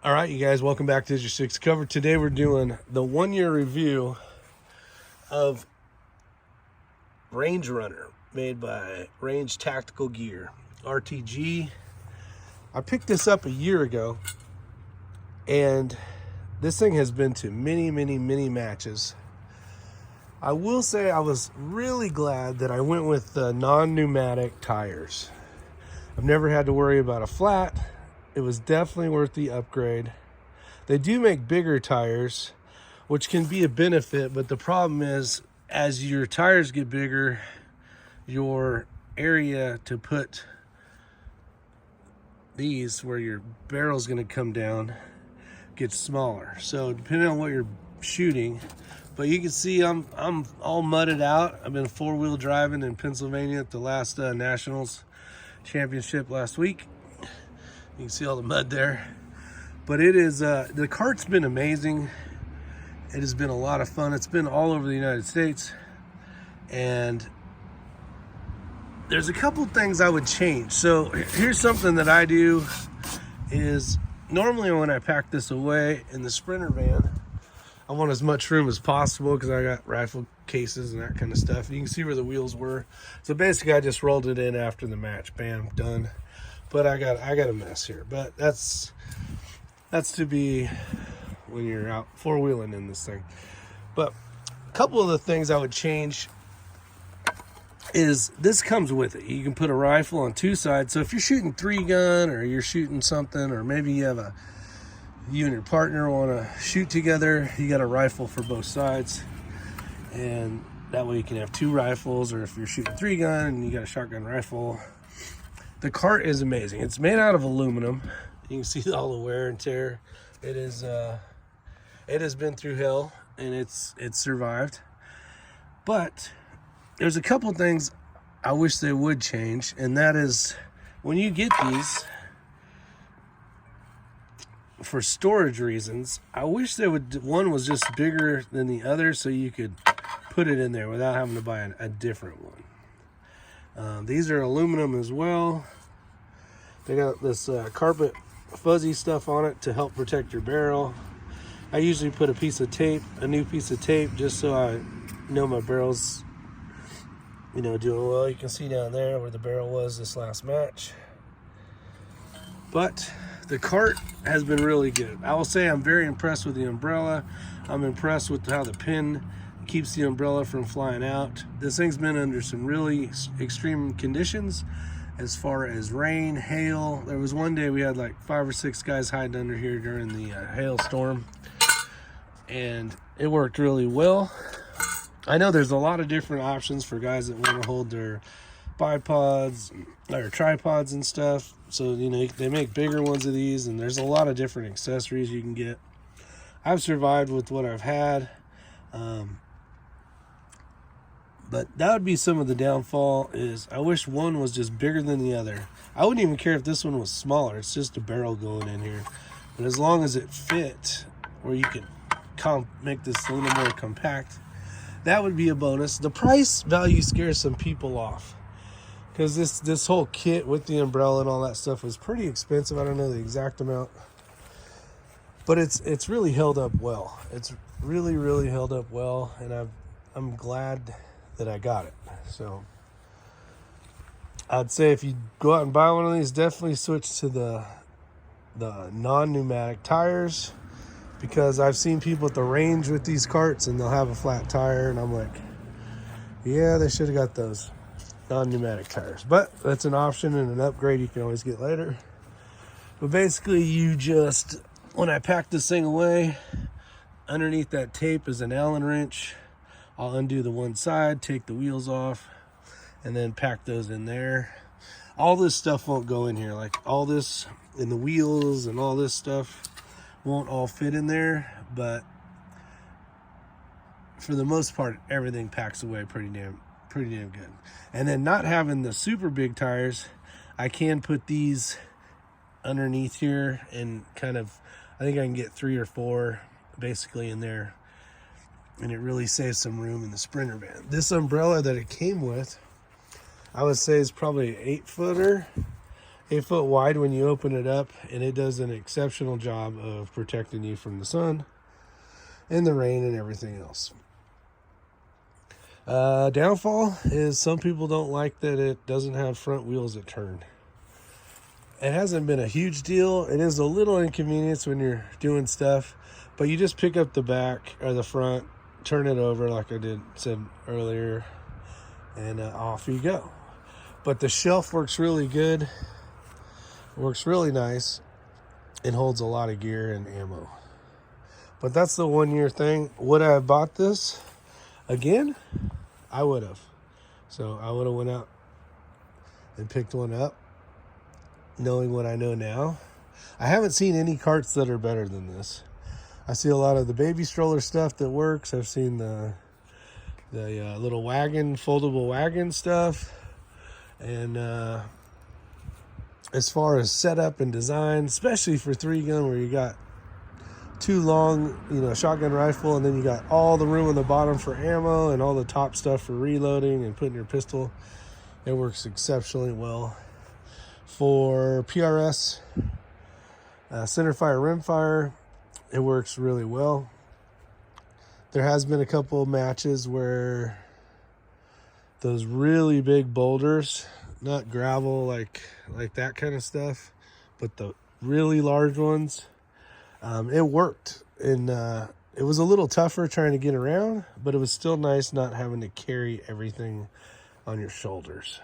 All right, you guys, welcome back to Is Your Six Cover. Today we're doing the 1 year review of Range Runner, made by Range Tactical Gear, RTG. I picked this up a year ago, and this thing has been to many matches. I will say I was really glad that I went with the non-pneumatic tires. I've never had to worry about a flat. It was definitely worth the upgrade. They do make bigger tires, which can be a benefit, but the problem is as your tires get bigger, your area to put these where your barrel's going to come down gets smaller. So depending on what you're shooting, but you can see I'm all mudded out. I've been four-wheel driving in Pennsylvania at the last Nationals championship last week. You can see all the mud there, but it is the cart's been amazing. It has been a lot of fun. It's been all over the United States, and there's a couple things I would change. So here's something that I do is normally when I pack this away in the Sprinter van, I want as much room as possible because I got rifle cases and that kind of stuff. You can see where the wheels were. So basically I just rolled it in after the match. Bam, done. But I got a mess here. But that's to be when you're out four-wheeling in this thing. But a couple of the things I would change is this comes with it. You can put a rifle on two sides. So if you're shooting 3-gun or you're shooting something, or maybe you and your partner want to shoot together, you got a rifle for both sides. And that way you can have two rifles, or if you're shooting 3-gun and you got a shotgun rifle. The cart is amazing. It's made out of aluminum. You can see all the wear and tear. It has been through hell, and it's survived. But there's a couple things I wish they would change, and that is when you get these for storage reasons, I wish one was just bigger than the other so you could put it in there without having to buy a different one. These are aluminum as well. They got this carpet fuzzy stuff on it to help protect your barrel. I usually put a new piece of tape, just so I know my barrel's, doing well. You can see down there where the barrel was this last match. But the cart has been really good. I will say I'm very impressed with the umbrella. I'm impressed with how the pin keeps the umbrella from flying out. This thing's been under some really extreme conditions as far as rain, hail. There was one day we had like 5 or 6 guys hiding under here during the hailstorm, and it worked really well. I know there's a lot of different options for guys that want to hold their bipods or tripods and stuff. So, they make bigger ones of these, and there's a lot of different accessories you can get. I've survived with what I've had. But that would be some of the downfall, is I wish one was just bigger than the other. I wouldn't even care if this one was smaller. It's just a barrel going in here. But as long as it fit where you could make this a little more compact, that would be a bonus. The price value scares some people off, because this whole kit with the umbrella and all that stuff was pretty expensive. I don't know the exact amount, but it's really held up well. It's really held up well, and I'm glad that I got it. So I'd say if you go out and buy one of these, definitely switch to the non-pneumatic tires, because I've seen people at the range with these carts and they'll have a flat tire, and I'm like, yeah, they should have got those non-pneumatic tires. But that's an option and an upgrade you can always get later. But basically, when I pack this thing away, underneath that tape is an Allen wrench. I'll undo the one side, take the wheels off, and then pack those in there. All this stuff won't go in here. Like all this and the wheels and all this stuff won't all fit in there, but for the most part, everything packs away pretty damn good. And then not having the super big tires, I can put these underneath here and I think I can get 3 or 4 basically in there, and it really saves some room in the Sprinter van. This umbrella that it came with, I would say, is probably an 8-footer, 8 foot wide when you open it up, and it does an exceptional job of protecting you from the sun and the rain and everything else. Downfall is some people don't like that it doesn't have front wheels that turn. It hasn't been a huge deal. It is a little inconvenience when you're doing stuff, but you just pick up the back or the front, turn it over like I said earlier, and off you go. But the shelf works really good, works really nice, and holds a lot of gear and ammo. But that's the 1 year thing. Would I have bought this again? I would have. So I would have went out and picked one up, knowing what I know now. I haven't seen any carts that are better than this. I see a lot of the baby stroller stuff that works. I've seen the little wagon, foldable wagon stuff. And as far as setup and design, especially for 3-gun where you got 2 long, shotgun rifle, and then you got all the room on the bottom for ammo and all the top stuff for reloading and putting your pistol, it works exceptionally well. For PRS, centerfire, rimfire, it works really well. There has been a couple matches where those really big boulders, not gravel like that kind of stuff, but the really large ones, it worked. And it was a little tougher trying to get around, but it was still nice not having to carry everything on your shoulders.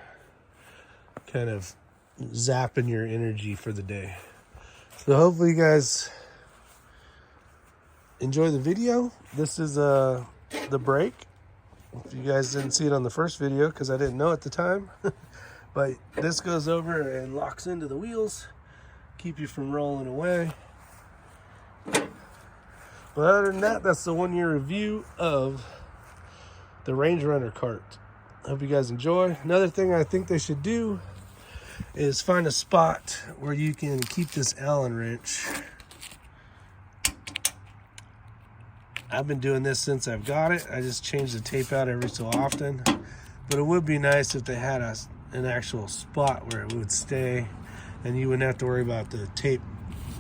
Kind of zapping your energy for the day. So hopefully you guys enjoy the video. This is the brake. If you guys didn't see it on the first video, because I didn't know at the time, but this goes over and locks into the wheels, keep you from rolling away. But other than that, that's the 1 year review of the Range Runner cart. I hope you guys enjoy. Another thing I think they should do is find a spot where you can keep this Allen wrench. I've been doing this since I've got it. I just change the tape out every so often. But it would be nice if they had an actual spot where it would stay and you wouldn't have to worry about the tape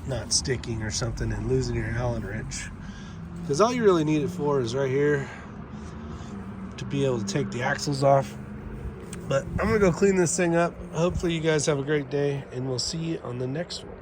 not sticking or something and losing your Allen wrench. Because all you really need it for is right here to be able to take the axles off. But I'm going to go clean this thing up. Hopefully you guys have a great day, and we'll see you on the next one.